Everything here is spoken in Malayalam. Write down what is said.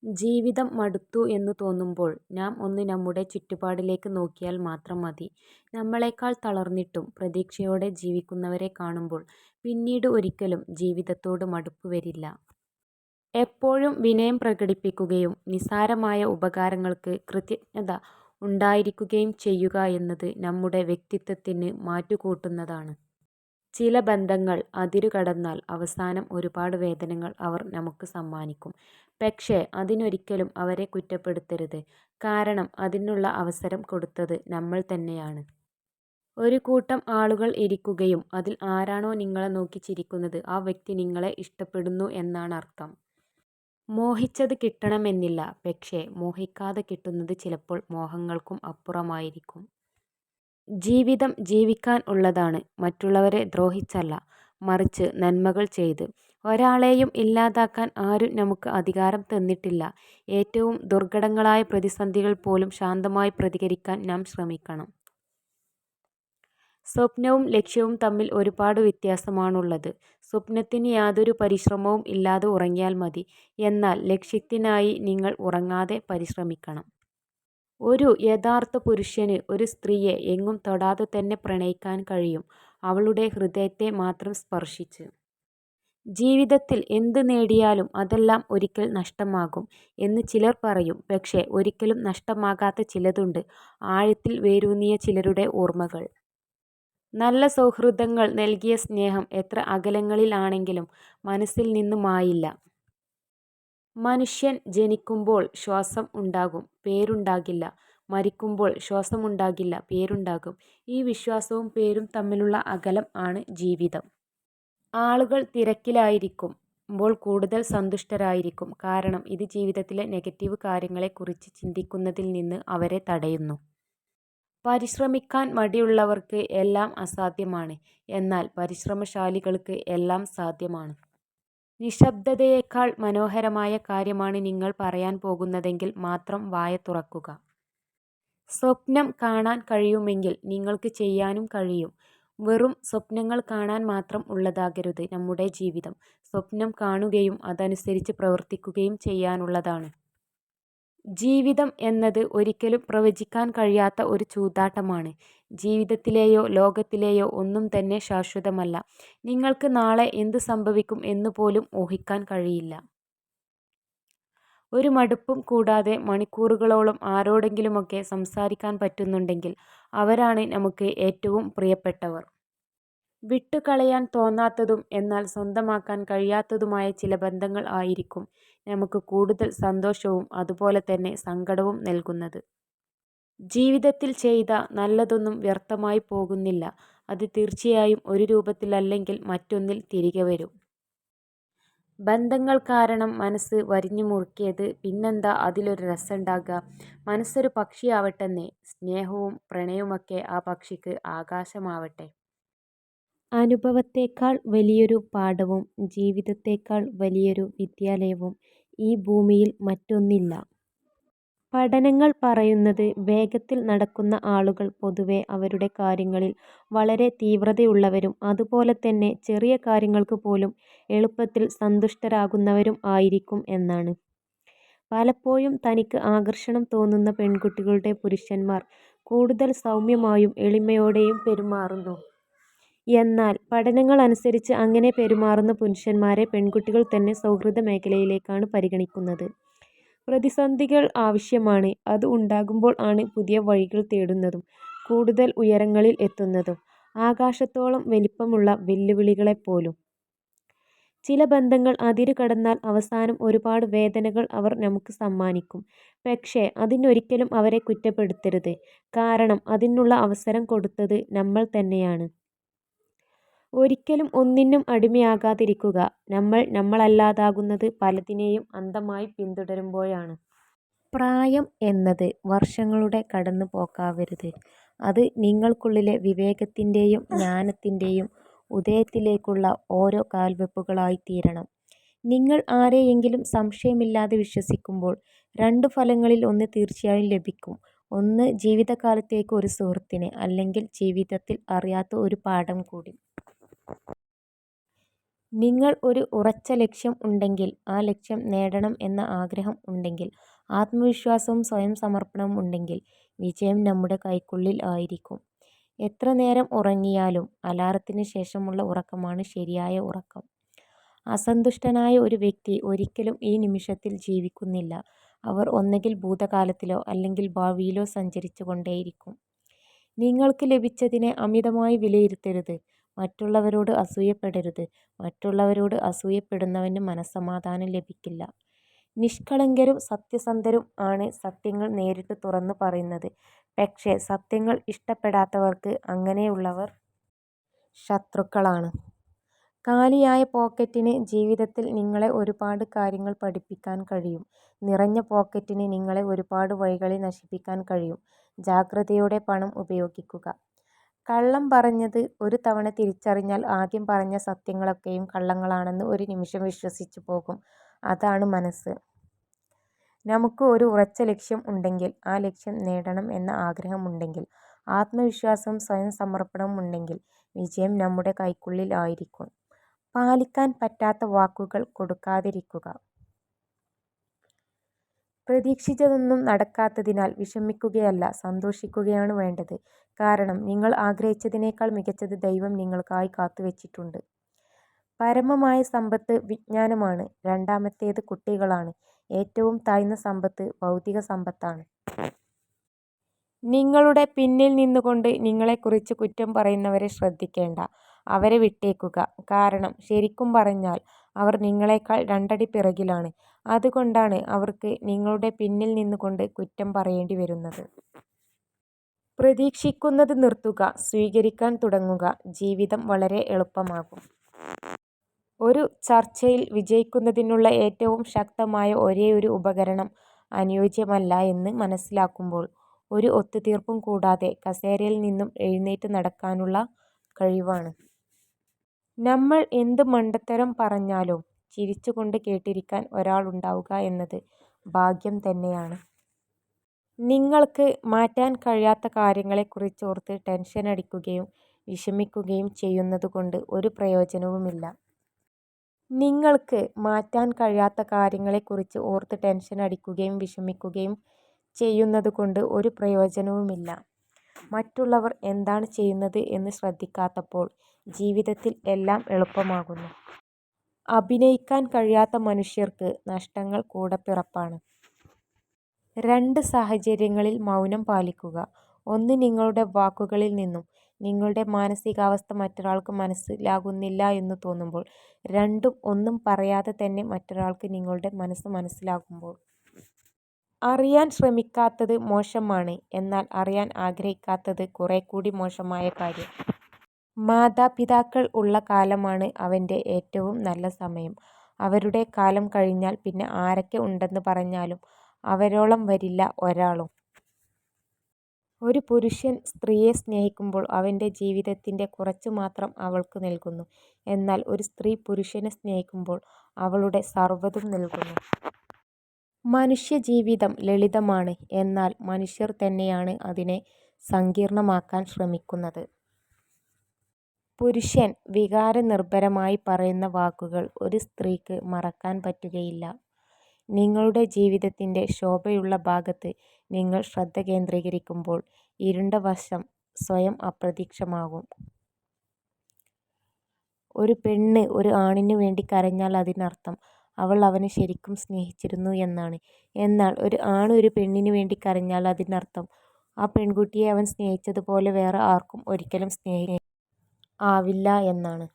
ജീവിതം മടുത്തു എന്നു തോന്നുമ്പോൾ നാം ഒന്ന് നമ്മുടെ ചുറ്റുപാടിലേക്ക് നോക്കിയാൽ മാത്രം മതി. നമ്മളെക്കാൾ തളർന്നിട്ടും പ്രതീക്ഷയോടെ ജീവിക്കുന്നവരെ കാണുമ്പോൾ പിന്നീട് ഒരിക്കലും ജീവിതത്തോട് മടുപ്പ് വരില്ല. എപ്പോഴും വിനയം പ്രകടിപ്പിക്കുകയും നിസ്സാരമായ ഉപകാരങ്ങൾക്ക് കൃതജ്ഞത ഉണ്ടായിരിക്കുകയും ചെയ്യുക എന്നത് നമ്മുടെ വ്യക്തിത്വത്തിന് മാറ്റുകൂട്ടുന്നതാണ്. ചില ബന്ധങ്ങൾ അതിരുകടന്നാൽ അവസാനം ഒരുപാട് വേദനകൾ അവർ നമുക്ക് സമ്മാനിക്കും. പക്ഷേ അതിനൊരിക്കലും അവരെ കുറ്റപ്പെടുത്തരുത്. കാരണം അതിനുള്ള അവസരം കൊടുത്തത് നമ്മൾ തന്നെയാണ്. ഒരു കൂട്ടം ആളുകൾ ഇരിക്കുകയും അതിൽ ആരാണോ നിങ്ങളെ നോക്കി ചിരിക്കുന്നത് ആ വ്യക്തി നിങ്ങളെ ഇഷ്ടപ്പെടുന്നു എന്നാണ് അർത്ഥം. മോഹിച്ചത് കിട്ടണമെന്നില്ല, പക്ഷേ മോഹിക്കാതെ കിട്ടുന്നത് ചിലപ്പോൾ മോഹങ്ങൾക്കും അപ്പുറമായിരിക്കും. ജീവിതം ജീവിക്കാൻ ഉള്ളതാണ്, മറ്റുള്ളവരെ ദ്രോഹിച്ചല്ല, മറിച്ച് നന്മകൾ ചെയ്ത്. ഒരാളെയും ഇല്ലാതാക്കാൻ ആരും നമുക്ക് അധികാരം തന്നിട്ടില്ല. ഏറ്റവും ദുർഘടങ്ങളായ പ്രതിസന്ധികൾ പോലും ശാന്തമായി പ്രതികരിക്കാൻ നാം ശ്രമിക്കണം. സ്വപ്നവും ലക്ഷ്യവും തമ്മിൽ ഒരുപാട് വ്യത്യാസമാണുള്ളത്. സ്വപ്നത്തിന് യാതൊരു പരിശ്രമവും ഇല്ലാതെ ഉറങ്ങിയാൽ മതി, എന്നാൽ ലക്ഷ്യത്തിനായി നിങ്ങൾ ഉറങ്ങാതെ പരിശ്രമിക്കണം. ഒരു യഥാർത്ഥ പുരുഷന് ഒരു സ്ത്രീയെ എങ്ങും തൊടാതെ തന്നെ പ്രണയിക്കാൻ കഴിയും, അവളുടെ ഹൃദയത്തെ മാത്രം സ്പർശിച്ച്. ജീവിതത്തിൽ എന്ത് നേടിയാലും അതെല്ലാം ഒരിക്കൽ നഷ്ടമാകും എന്ന് ചിലർ പറയും. പക്ഷേ ഒരിക്കലും നഷ്ടമാകാത്ത ചിലതുണ്ട്, ആഴത്തിൽ വേരൂന്നിയ ചിലരുടെ ഓർമ്മകൾ. നല്ല സൗഹൃദങ്ങൾ നൽകിയ സ്നേഹം എത്ര അകലങ്ങളിലാണെങ്കിലും മനസ്സിൽ നിന്ന് മായില്ല. മനുഷ്യൻ ജനിക്കുമ്പോൾ ശ്വാസം ഉണ്ടാകും, പേരുണ്ടാകില്ല. മരിക്കുമ്പോൾ ശ്വാസമുണ്ടാകില്ല, പേരുണ്ടാകും. ഈ വിശ്വാസവും പേരും തമ്മിലുള്ള അകലം ആണ് ജീവിതം. ആളുകൾ തിരക്കിലായിരിക്കുമ്പോൾ കൂടുതൽ സന്തുഷ്ടരായിരിക്കും. കാരണം ഇത് ജീവിതത്തിലെ നെഗറ്റീവ് കാര്യങ്ങളെക്കുറിച്ച് ചിന്തിക്കുന്നതിൽ നിന്ന് അവരെ തടയുന്നു. പരിശ്രമിക്കാൻ മടിയുള്ളവർക്ക് എല്ലാം അസാധ്യമാണ്, എന്നാൽ പരിശ്രമശാലികൾക്ക് എല്ലാം സാധ്യമാണ്. നിശബ്ദതയേക്കാൾ മനോഹരമായ കാര്യമാണ് നിങ്ങൾ പറയാൻ പോകുന്നതെങ്കിൽ മാത്രം വായ തുറക്കുക. സ്വപ്നം കാണാൻ കഴിയുമെങ്കിൽ നിങ്ങൾക്ക് ചെയ്യാനും കഴിയും. വെറും സ്വപ്നങ്ങൾ കാണാൻ മാത്രം ഉള്ളതാകരുത് നമ്മുടെ ജീവിതം. സ്വപ്നം കാണുകയും അതനുസരിച്ച് പ്രവർത്തിക്കുകയും ചെയ്യാനുള്ളതാണ്. ജീവിതം എന്നത് ഒരിക്കലും പ്രവചിക്കാൻ കഴിയാത്ത ഒരു ചൂതാട്ടമാണ്. ജീവിതത്തിലെയോ ലോകത്തിലെയോ ഒന്നും തന്നെ ശാശ്വതമല്ല. നിങ്ങൾക്ക് നാളെ എന്ത് സംഭവിക്കും എന്ന് പോലും ഊഹിക്കാൻ കഴിയില്ല. ഒരു മടുപ്പും കൂടാതെ മണിക്കൂറുകളോളം ആരോടെങ്കിലുമൊക്കെ സംസാരിക്കാൻ പറ്റുന്നുണ്ടെങ്കിൽ അവരാണ് നമുക്ക് ഏറ്റവും പ്രിയപ്പെട്ടവർ. വിട്ടുകളയാൻ തോന്നാത്തതും എന്നാൽ സ്വന്തമാക്കാൻ കഴിയാത്തതുമായ ചില ബന്ധങ്ങൾ ആയിരിക്കും നമുക്ക് കൂടുതൽ സന്തോഷവും അതുപോലെ തന്നെ സങ്കടവും നൽകുന്നത്. ജീവിതത്തിൽ ചെയ്ത നല്ലതൊന്നും വ്യർത്ഥമായി പോകുന്നില്ല. അത് തീർച്ചയായും ഒരു രൂപത്തിലല്ലെങ്കിൽ മറ്റൊന്നിൽ തിരികെ വരും. ബന്ധങ്ങൾ കാരണം മനസ്സ് വരിഞ്ഞു മുറുക്കിയത് പിന്നെന്താ അതിലൊരു രസമുണ്ടാകുക. മനസ്സൊരു പക്ഷിയാവട്ടെന്നേ. സ്നേഹവും പ്രണയവുമൊക്കെ ആ പക്ഷിക്ക് ആകാശമാവട്ടെ. അനുഭവത്തേക്കാൾ വലിയൊരു പാഠവും ജീവിതത്തേക്കാൾ വലിയൊരു വിദ്യാലയവും ഈ ഭൂമിയിൽ മറ്റൊന്നില്ല. പഠനങ്ങൾ പറയുന്നത് വേഗത്തിൽ നടക്കുന്ന ആളുകൾ പൊതുവെ അവരുടെ കാര്യങ്ങളിൽ വളരെ തീവ്രതയുള്ളവരും അതുപോലെ തന്നെ ചെറിയ കാര്യങ്ങൾക്ക് പോലും എളുപ്പത്തിൽ സന്തുഷ്ടരാകുന്നവരും ആയിരിക്കും എന്നാണ്. പലപ്പോഴും തനിക്ക് ആകർഷണം തോന്നുന്ന പെൺകുട്ടികളുടെ പുരുഷന്മാർ കൂടുതൽ സൗമ്യമായും എളിമയോടെയും പെരുമാറുന്നു. എന്നാൽ പഠനങ്ങൾ അനുസരിച്ച് അങ്ങനെ പെരുമാറുന്ന പുരുഷന്മാരെ പെൺകുട്ടികൾ തന്നെ സൗഹൃദ മേഖലയിലേക്കാണ് പരിഗണിക്കുന്നത്. പ്രതിസന്ധികൾ ആവശ്യമാണ്. അത് ഉണ്ടാകുമ്പോൾ ആണ് പുതിയ വഴികൾ തേടുന്നതും കൂടുതൽ ഉയരങ്ങളിൽ എത്തുന്നതും. ആകാശത്തോളം വലിപ്പമുള്ള വെല്ലുവിളികളെപ്പോലും. ചില ബന്ധങ്ങൾ അതിരു കടന്നാൽ അവസാനം ഒരുപാട് വേദനകൾ അവർ നമുക്ക് സമ്മാനിക്കും. പക്ഷേ അതിനൊരിക്കലും അവരെ കുറ്റപ്പെടുത്തരുത്. കാരണം അതിനുള്ള അവസരം കൊടുത്തത് നമ്മൾ തന്നെയാണ്. ഒരിക്കലും ഒന്നിനും അടിമയാകാതിരിക്കുക. നമ്മൾ നമ്മളല്ലാതാകുന്നത് പലതിനെയും അന്ധമായി പിന്തുടരുമ്പോഴാണ്. പ്രായം എന്നത് വർഷങ്ങളുടെ കടന്നു പോക്കാവരുത്. അത് നിങ്ങൾക്കുള്ളിലെ വിവേകത്തിൻ്റെയും ജ്ഞാനത്തിൻ്റെയും ഉദയത്തിലേക്കുള്ള ഓരോ കാൽവെപ്പുകളായിത്തീരണം. നിങ്ങൾ ആരെയെങ്കിലും സംശയമില്ലാതെ വിശ്വസിക്കുമ്പോൾ രണ്ടു ഫലങ്ങളിൽ ഒന്ന് തീർച്ചയായും ലഭിക്കും. ഒന്ന് ജീവിതകാലത്തേക്ക് ഒരു സുഹൃത്തിനെ, അല്ലെങ്കിൽ ജീവിതത്തിൽ അറിയാത്ത ഒരു പാഠം കൂടി. നിങ്ങൾ ഒരു ഉറച്ച ലക്ഷ്യം ഉണ്ടെങ്കിൽ, ആ ലക്ഷ്യം നേടണം എന്ന ആഗ്രഹം ഉണ്ടെങ്കിൽ, ആത്മവിശ്വാസവും സ്വയം സമർപ്പണവും ഉണ്ടെങ്കിൽ വിജയം നമ്മുടെ കൈക്കുള്ളിൽ ആയിരിക്കും. എത്ര നേരം ഉറങ്ങിയാലും അലാറത്തിന് ശേഷമുള്ള ഉറക്കമാണ് ശരിയായ ഉറക്കം. അസന്തുഷ്ടനായ ഒരു വ്യക്തി ഒരിക്കലും ഈ നിമിഷത്തിൽ ജീവിക്കുന്നില്ല. അവർ ഒന്നുകിൽ ഭൂതകാലത്തിലോ അല്ലെങ്കിൽ ഭാവിയിലോ സഞ്ചരിച്ചു കൊണ്ടേയിരിക്കും. നിങ്ങൾക്ക് ലഭിച്ചതിനെ അമിതമായി വിലയിരുത്തരുത്. മറ്റുള്ളവരോട് അസൂയപ്പെടരുത്. മറ്റുള്ളവരോട് അസൂയപ്പെടുന്നവന് മനസ്സമാധാനം ലഭിക്കില്ല. നിഷ്കളങ്കരും സത്യസന്ധരും ആണ് സത്യങ്ങൾ നേരിട്ട് തുറന്നു പറയുന്നത്. പക്ഷേ സത്യങ്ങൾ ഇഷ്ടപ്പെടാത്തവർക്ക് അങ്ങനെയുള്ളവർ ശത്രുക്കളാണ്. കാലിയായ പോക്കറ്റിന് ജീവിതത്തിൽ നിങ്ങളെ ഒരുപാട് കാര്യങ്ങൾ പഠിപ്പിക്കാൻ കഴിയും. നിറഞ്ഞ പോക്കറ്റിന് നിങ്ങളെ ഒരുപാട് വഴികളിൽ നശിപ്പിക്കാൻ കഴിയും. ജാഗ്രതയോടെ പണം ഉപയോഗിക്കുക. കള്ളം പറഞ്ഞത് ഒരു തവണ തിരിച്ചറിഞ്ഞാൽ ആദ്യം പറഞ്ഞ സത്യങ്ങളൊക്കെയും കള്ളങ്ങളാണെന്ന് ഒരു നിമിഷം വിശ്വസിച്ചു പോകും. അതാണ് മനസ്സ്. നമുക്ക് ഒരു ഉറച്ച ലക്ഷ്യം ഉണ്ടെങ്കിൽ, ആ ലക്ഷ്യം നേടണം എന്ന ആഗ്രഹമുണ്ടെങ്കിൽ, ആത്മവിശ്വാസവും സ്വയം സമർപ്പണവും ഉണ്ടെങ്കിൽ വിജയം നമ്മുടെ കൈക്കുള്ളിൽ ആയിരിക്കും. പാലിക്കാൻ പറ്റാത്ത വാക്കുകൾ കൊടുക്കാതിരിക്കുക. പ്രതീക്ഷിച്ചതൊന്നും നടക്കാത്തതിനാൽ വിഷമിക്കുകയല്ല, സന്തോഷിക്കുകയാണ് വേണ്ടത്. കാരണം നിങ്ങൾ ആഗ്രഹിച്ചതിനേക്കാൾ മികച്ചത് ദൈവം നിങ്ങൾക്കായി കാത്തുവച്ചിട്ടുണ്ട്. പരമമായ സമ്പത്ത് വിജ്ഞാനമാണ്. രണ്ടാമത്തേത് കുട്ടികളാണ്. ഏറ്റവും താഴ്ന്ന സമ്പത്ത് ഭൗതിക സമ്പത്താണ്. നിങ്ങളുടെ പിന്നിൽ നിന്നുകൊണ്ട് നിങ്ങളെക്കുറിച്ച് കുറ്റം പറയുന്നവരെ ശ്രദ്ധിക്കേണ്ട. അവരെ വിട്ടേക്കുക. കാരണം ശരിക്കും പറഞ്ഞാൽ അവർ നിങ്ങളെക്കാൾ രണ്ടടി പിറകിലാണ്. അതുകൊണ്ടാണ് അവർക്ക് നിങ്ങളുടെ പിന്നിൽ നിന്നുകൊണ്ട് കുറ്റം പറയേണ്ടി വരുന്നത്. പ്രതീക്ഷിക്കുന്നത് നിർത്തുക. സ്വീകരിക്കാൻ തുടങ്ങുക. ജീവിതം വളരെ എളുപ്പമാകും. ഒരു ചർച്ചയിൽ വിജയിക്കുന്നതിനുള്ള ഏറ്റവും ശക്തമായ ഒരേയൊരു ഉപകരണം അനുയോജ്യമല്ല എന്ന് മനസ്സിലാക്കുമ്പോൾ ഒരു ഒത്തുതീർപ്പും കൂടാതെ കസേരയിൽ നിന്നും എഴുന്നേറ്റ് നടക്കാനുള്ള കഴിവാണ്. നമ്മൾ എന്ത് മണ്ടത്തരം പറഞ്ഞാലും ചിരിച്ചുകൊണ്ട് കേട്ടിരിക്കാൻ ഒരാളുണ്ടാവുക എന്നത് ഭാഗ്യം തന്നെയാണ്. നിങ്ങൾക്ക് മാറ്റാൻ കഴിയാത്ത കാര്യങ്ങളെക്കുറിച്ചോർത്ത് ടെൻഷനടിക്കുകയും വിഷമിക്കുകയും ചെയ്യുന്നതുകൊണ്ട് ഒരു പ്രയോജനവുമില്ല. നിങ്ങൾക്ക് മാറ്റാൻ കഴിയാത്ത കാര്യങ്ങളെക്കുറിച്ച് ഓർത്ത് ടെൻഷനടിക്കുകയും വിഷമിക്കുകയും ചെയ്യുന്നതുകൊണ്ട് ഒരു പ്രയോജനവുമില്ല. മറ്റുള്ളവർ എന്താണ് ചെയ്യുന്നത് എന്ന് ശ്രദ്ധിക്കാത്തപ്പോൾ ജീവിതത്തിൽ എല്ലാം എളുപ്പമാകുന്നു. അഭിനയിക്കാൻ കഴിയാത്ത മനുഷ്യർക്ക് നഷ്ടങ്ങൾ കൂടപ്പിറപ്പാണ്. രണ്ട് സാഹചര്യങ്ങളിൽ മൗനം പാലിക്കുക. ഒന്ന്, നിങ്ങളുടെ വാക്കുകളിൽ നിന്നും നിങ്ങളുടെ മാനസികാവസ്ഥ മറ്റൊരാൾക്ക് മനസ്സിലാകുന്നില്ല എന്ന് തോന്നുമ്പോൾ. രണ്ടും, ഒന്നും പറയാതെ തന്നെ മറ്റൊരാൾക്ക് നിങ്ങളുടെ മനസ്സ് മനസ്സിലാകുമ്പോൾ. അറിയാൻ ശ്രമിക്കാത്തത് മോശമാണ്. എന്നാൽ അറിയാൻ ആഗ്രഹിക്കാത്തത് കുറേക്കൂടി മോശമായ കാര്യം. മാതാപിതാക്കൾ ഉള്ള കാലമാണ് അവന്റെ ഏറ്റവും നല്ല സമയം. അവരുടെ കാലം കഴിഞ്ഞാൽ പിന്നെ ആരൊക്കെ ഉണ്ടെന്ന് പറഞ്ഞാലും അവരോളം വരില്ല ഒരാളും. ഒരു പുരുഷൻ സ്ത്രീയെ സ്നേഹിക്കുമ്പോൾ അവന്റെ ജീവിതത്തിന്റെ കുറച്ചു മാത്രം അവൾക്ക് നൽകുന്നു. എന്നാൽ ഒരു സ്ത്രീ പുരുഷനെ സ്നേഹിക്കുമ്പോൾ അവളുടെ സർവ്വതും നൽകുന്നു. മനുഷ്യജീവിതം ലളിതമാണ്. എന്നാൽ മനുഷ്യർ തന്നെയാണ് അതിനെ സങ്കീർണ്ണമാക്കാൻ ശ്രമിക്കുന്നത്. പുരുഷൻ വികാരനിർഭരമായി പറയുന്ന വാക്കുകൾ ഒരു സ്ത്രീക്ക് മറക്കാൻ പറ്റുകയില്ല. നിങ്ങളുടെ ജീവിതത്തിന്റെ ശോഭയുള്ള ഭാഗത്ത് നിങ്ങൾ ശ്രദ്ധ കേന്ദ്രീകരിക്കുമ്പോൾ ഇരുണ്ട വശം സ്വയം അപ്രത്യക്ഷമാകും. ഒരു പെണ്ണ് ഒരു ആണിനു വേണ്ടി കരഞ്ഞാൽ അതിനർത്ഥം അവൾ അവനെ ശരിക്കും സ്നേഹിച്ചിരുന്നു എന്നാണ്. എന്നാൽ ഒരു ആണ് ഒരു പെണ്ണിനു വേണ്ടി കരഞ്ഞാൽ അതിനർത്ഥം ആ പെൺകുട്ടിയെ അവൻ സ്നേഹിച്ചതുപോലെ വേറെ ആർക്കും ഒരിക്കലും ആവില്ല എന്നാണ്.